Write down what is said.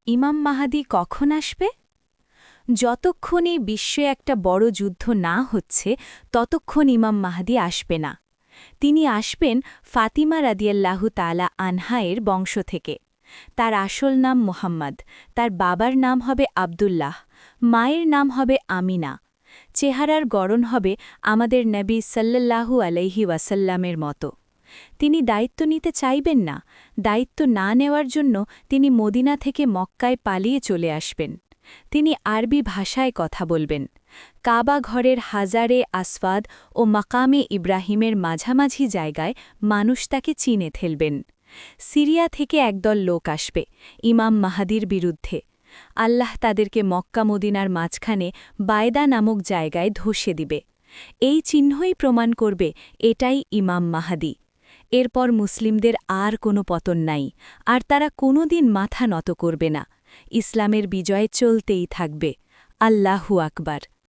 ইমাম মাহাদি কখন আসবে? যতক্ষণ এই বিশ্বে একটা বড় যুদ্ধ না হচ্ছে ততক্ষণ ইমাম মাহাদি আসবে না। তিনি আসবেন ফাতিমা রাদিয়াল্লাহু তাআলা আনহায়ের বংশ থেকে। তার আসল নাম মোহাম্মদ, তার বাবার নাম হবে আব্দুল্লাহ, মায়ের নাম হবে আমিনা। চেহারার গড়ন হবে আমাদের নবী সাল্লাল্লাহু আলাইহি ওয়াসাল্লামের মতো। তিনি দায়িত্ব নিতে চাইবেন না, দায়িত্ব না নেওয়ার জন্য তিনি মদিনা থেকে মক্কায় পালিয়ে চলে আসবেন। তিনি আরবি ভাষায় কথা বলবেন। কাবা ঘরের হাজারে আসওয়াদ ও মাকামে ইব্রাহিমের মাঝামাঝি জায়গায় মানুষ তাকে চিনে ফেলবেন। সিরিয়া থেকে একদল লোক আসবে ইমাম মাহাদির বিরুদ্ধে। আল্লাহ তাদেরকে মক্কা মদিনার মাঝখানে বায়দা নামক জায়গায় ধসে দিবে। এই চিহ্নই প্রমাণ করবে এটাই ইমাম মাহাদি। এরপর মুসলিমদের আর কোনো পতন নাই, আর তারা কোনোদিন মাথা নত করবে না। ইসলামের বিজয় চলতেই থাকবে। আল্লাহু আকবার।